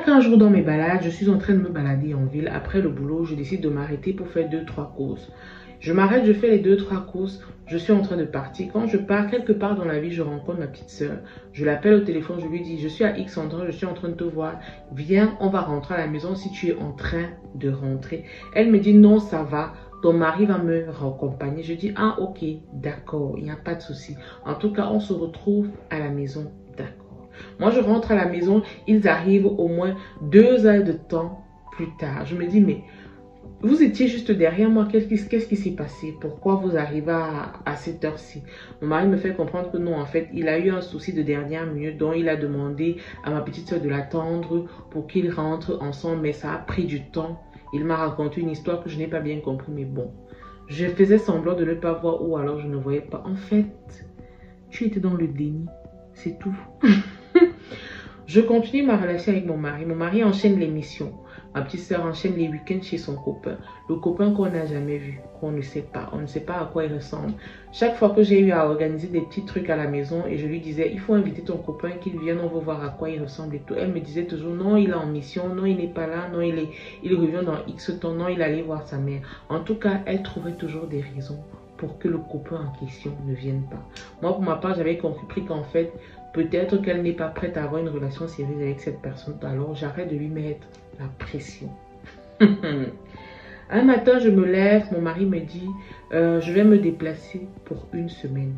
qu'un jour dans mes balades, je suis en train de me balader en ville. Après le boulot, je décide de m'arrêter pour faire 2-3 courses. Je m'arrête, je fais les 2-3 courses. Je suis en train de partir. Quand je pars quelque part dans la vie, je rencontre ma petite soeur. Je l'appelle au téléphone, je lui dis, je suis à X endroit, je suis en train de te voir. Viens, on va rentrer à la maison si tu es en train de rentrer. Elle me dit, non, ça va. Ton mari va me raccompagner. Je dis, ah ok, d'accord, il n'y a pas de souci. En tout cas, on se retrouve à la maison, d'accord. Moi, je rentre à la maison, ils arrivent au moins 2 heures de temps plus tard. Je me dis, mais vous étiez juste derrière moi, qu'est-ce qui s'est passé? Pourquoi vous arrivez à cette heure-ci? Mon mari me fait comprendre que non, en fait, il a eu un souci de dernière minute dont il a demandé à ma petite soeur de l'attendre pour qu'ils rentrent ensemble, mais ça a pris du temps. Il m'a raconté une histoire que je n'ai pas bien compris, mais bon. Je faisais semblant de ne pas voir ou alors je ne voyais pas. En fait, tu étais dans le déni, c'est tout. Je continue ma relation avec mon mari. Mon mari enchaîne les missions. Ma petite soeur enchaîne les week-ends chez son copain. Le copain qu'on n'a jamais vu, qu'on ne sait pas. On ne sait pas à quoi il ressemble. Chaque fois que j'ai eu à organiser des petits trucs à la maison et je lui disais, il faut inviter ton copain, qu'il vienne, on veut voir à quoi il ressemble et tout. Elle me disait toujours, non, il est en mission, non, il n'est pas là, non, il revient dans X temps, non, il allait voir sa mère. En tout cas, elle trouvait toujours des raisons pour que le copain en question ne vienne pas. Moi, pour ma part, j'avais compris qu'en fait, peut-être qu'elle n'est pas prête à avoir une relation sérieuse avec cette personne. Alors, j'arrête de lui mettre la pression. Un matin, je me lève, mon mari me dit, je vais me déplacer pour 1 semaine.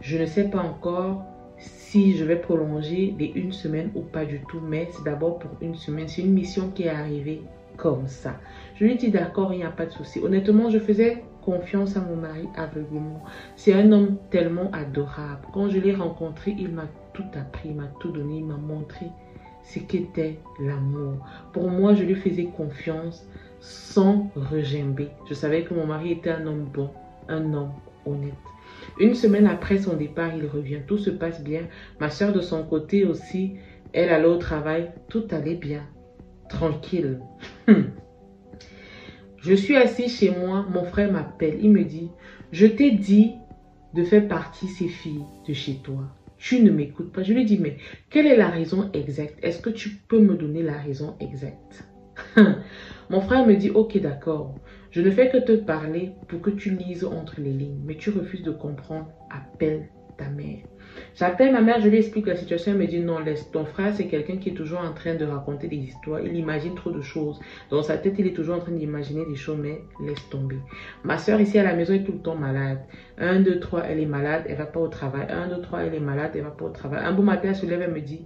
Je ne sais pas encore si je vais prolonger les 1 semaine ou pas du tout, mais c'est d'abord pour 1 semaine. C'est une mission qui est arrivée comme ça. Je lui dis d'accord, il n'y a pas de souci. Honnêtement, je faisais confiance à mon mari aveuglément. C'est un homme tellement adorable. Quand je l'ai rencontré, il m'a tout appris, il m'a tout donné, il m'a montré ce qu'était l'amour. Pour moi, je lui faisais confiance sans regimber. Je savais que mon mari était un homme bon, un homme honnête. 1 semaine après son départ, il revient. Tout se passe bien. Ma soeur de son côté aussi, elle allait au travail. Tout allait bien. Tranquille. Je suis assis chez moi. Mon frère m'appelle. Il me dit, je t'ai dit de faire partie ces filles de chez toi. Tu ne m'écoutes pas. Je lui dis, mais quelle est la raison exacte? Est-ce que tu peux me donner la raison exacte? Mon frère me dit, ok, d'accord. Je ne fais que te parler pour que tu lises entre les lignes. Mais tu refuses de comprendre. Appelle ta mère. J'appelle ma mère, je lui explique la situation. Elle me dit, non, laisse. Ton frère, c'est quelqu'un qui est toujours en train de raconter des histoires. Il imagine trop de choses. Dans sa tête, il est toujours en train d'imaginer des choses, mais laisse tomber. Ma soeur ici à la maison est tout le temps malade. 1, 2, 3, elle est malade, elle ne va pas au travail. 1, 2, 3, elle est malade, elle ne va pas au travail. Un beau matin, elle se lève, elle me dit,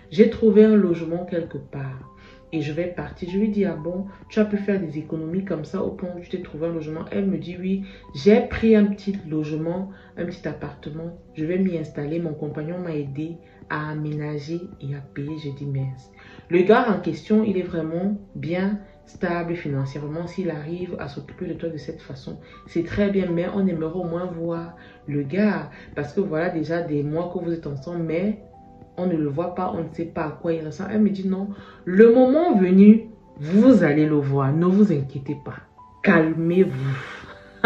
j'ai trouvé un logement quelque part. Et je vais partir. Je lui dis, ah bon, tu as pu faire des économies comme ça au point où tu t'es trouvé un logement. Elle me dit, oui, j'ai pris un petit logement, un petit appartement. Je vais m'y installer. Mon compagnon m'a aidé à aménager et à payer. Je dis, mince. Le gars en question, il est vraiment bien stable financièrement. S'il arrive à s'occuper de toi de cette façon, c'est très bien. Mais on aimerait au moins voir le gars. Parce que voilà déjà des mois que vous êtes ensemble, mais on ne le voit pas, on ne sait pas à quoi il ressemble. Elle me dit non, le moment venu, vous allez le voir, ne vous inquiétez pas, calmez-vous.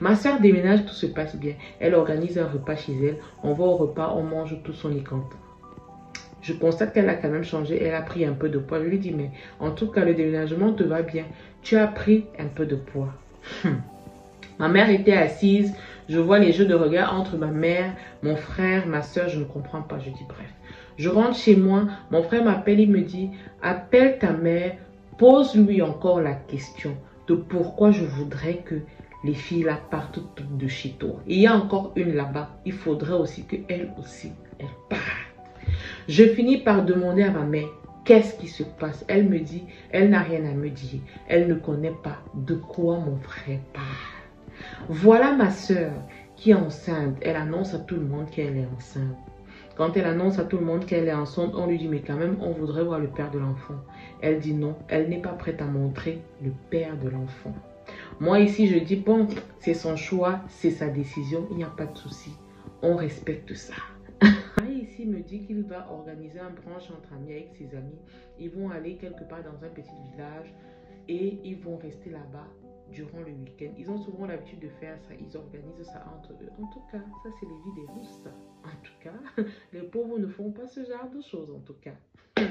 Ma soeur déménage, tout se passe bien. Elle organise un repas chez elle, on va au repas, on mange, tout son est content. Je constate qu'elle a quand même changé, elle a pris un peu de poids. Je lui dis, mais en tout cas, le déménagement te va bien, tu as pris un peu de poids. Ma mère était assise. Je vois les jeux de regard entre ma mère, mon frère, ma soeur. Je ne comprends pas. Je dis bref. Je rentre chez moi. Mon frère m'appelle. Il me dit, appelle ta mère. Pose-lui encore la question de pourquoi je voudrais que les filles là partent toutes de chez toi. Et il y a encore une là-bas. Il faudrait aussi qu'elle aussi, elle parte. Je finis par demander à ma mère, qu'est-ce qui se passe? Elle me dit, elle n'a rien à me dire. Elle ne connaît pas de quoi mon frère parle. Voilà ma soeur qui est enceinte. Elle annonce à tout le monde qu'elle est enceinte. Quand elle annonce à tout le monde qu'elle est enceinte, on lui dit, mais quand même, on voudrait voir le père de l'enfant. Elle dit non, elle n'est pas prête à montrer le père de l'enfant. Moi ici, je dis, bon, c'est son choix, c'est sa décision, il n'y a pas de souci. On respecte ça. Ici me dit qu'il va organiser un brunch entre amis avec ses amis. Ils vont aller quelque part dans un petit village et ils vont rester là-bas durant le week-end. Ils ont souvent l'habitude de faire ça. Ils organisent ça entre eux. En tout cas, ça c'est les vies des rousses. En tout cas, les pauvres ne font pas ce genre de choses en tout cas.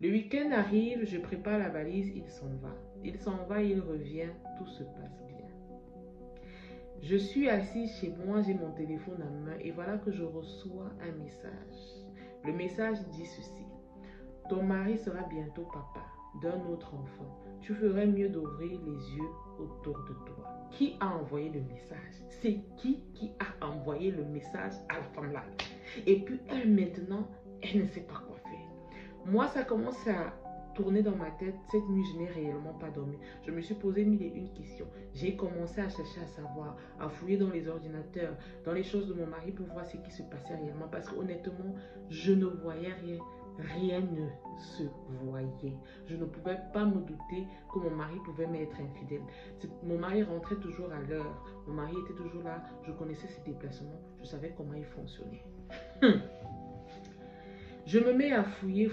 Le week-end arrive, je prépare la valise, il s'en va. Il s'en va, il revient, tout se passe bien. Je suis assise chez moi, j'ai mon téléphone en main et voilà que je reçois un message. Le message dit ceci. Ton mari sera bientôt papa d'un autre enfant. Tu ferais mieux d'ouvrir les yeux autour de toi. Qui a envoyé le message? C'est qui a envoyé le message à la femme là? Et puis elle maintenant, elle ne sait pas quoi faire. Moi, ça commence à tourner dans ma tête. Cette nuit, je n'ai réellement pas dormi. Je me suis posé mille et une questions. J'ai commencé à chercher à savoir, à fouiller dans les ordinateurs, dans les choses de mon mari pour voir ce qui se passait réellement. Parce qu'honnêtement, je ne voyais rien. Rien ne se voyait. Je ne pouvais pas me douter que mon mari pouvait m'être infidèle. Mon mari rentrait toujours à l'heure. Mon mari était toujours là. Je connaissais ses déplacements. Je savais comment il fonctionnait. Je me mets à fouiller.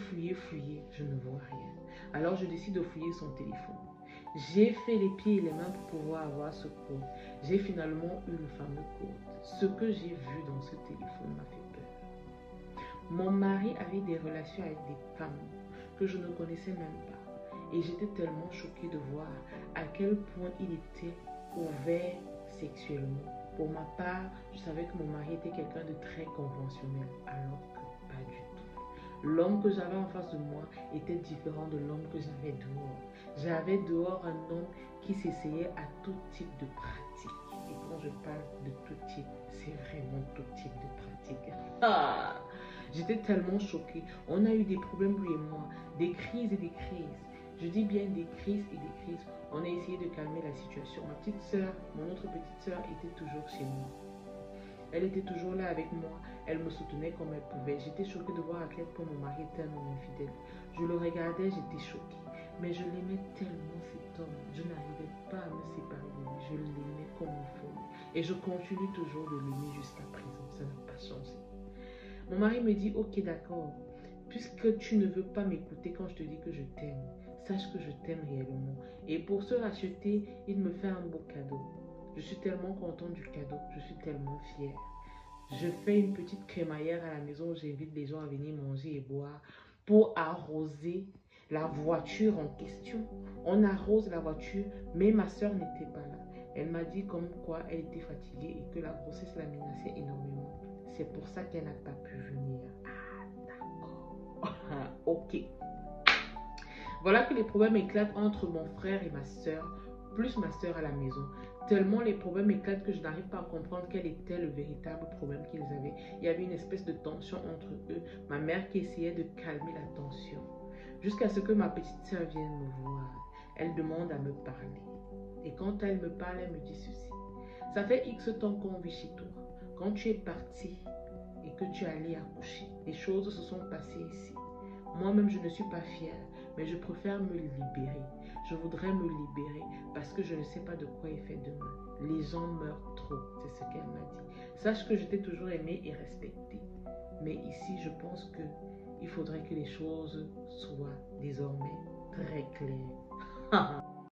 Je ne vois rien. Alors je décide de fouiller son téléphone. J'ai fait les pieds et les mains pour pouvoir avoir ce code. J'ai finalement eu le fameux code. Ce que j'ai vu dans ce téléphone m'a fait peur. Mon mari avait des relations avec des femmes que je ne connaissais même pas. Et j'étais tellement choquée de voir à quel point il était ouvert sexuellement. Pour ma part, je savais que mon mari était quelqu'un de très conventionnel, alors que pas du tout. L'homme que j'avais en face de moi était différent de l'homme que j'avais dehors. J'avais dehors un homme qui s'essayait à tout type de pratique. Et quand je parle de tout type, c'est vraiment tout type de pratique. Ah! J'étais tellement choquée. On a eu des problèmes, lui et moi, des crises et des crises. Je dis bien des crises et des crises. On a essayé de calmer la situation. Ma petite soeur, mon autre petite soeur était toujours chez moi. Elle était toujours là avec moi. Elle me soutenait comme elle pouvait. J'étais choquée de voir à quel point mon mari était un homme infidèle. Je le regardais, j'étais choquée. Mais je l'aimais tellement cet homme. Je n'arrivais pas à me séparer de lui. Je l'aimais comme une folle. Et je continue toujours de l'aimer jusqu'à présent. Ça n'a pas changé. Mon mari me dit, ok d'accord. Puisque tu ne veux pas m'écouter quand je te dis que je t'aime, sache que je t'aime réellement. Et pour se racheter, il me fait un beau cadeau. Je suis tellement contente du cadeau. Je suis tellement fière. Je fais une petite crémaillère à la maison où j'invite les gens à venir manger et boire pour arroser la voiture en question. On arrose la voiture, mais ma soeur n'était pas là. Elle m'a dit comme quoi elle était fatiguée et que la grossesse la menaçait énormément. C'est pour ça qu'elle n'a pas pu venir. Ah, d'accord. Ok. Voilà que les problèmes éclatent entre mon frère et ma soeur, plus ma soeur à la maison. Tellement les problèmes éclatent que je n'arrive pas à comprendre quel était le véritable problème qu'ils avaient. Il y avait une espèce de tension entre eux. Ma mère qui essayait de calmer la tension. Jusqu'à ce que ma petite soeur vienne me voir. Elle demande à me parler. Et quand elle me parle, elle me dit ceci. Ça fait X temps qu'on vit chez toi. Quand tu es parti et que tu es allé accoucher, les choses se sont passées ici. Moi-même, je ne suis pas fière, mais je préfère me libérer. Je voudrais me libérer parce que je ne sais pas de quoi il fait demain. Les gens meurent trop, c'est ce qu'elle m'a dit. Sache que je t'ai toujours aimé et respecté. Mais ici, je pense qu'il faudrait que les choses soient désormais très claires.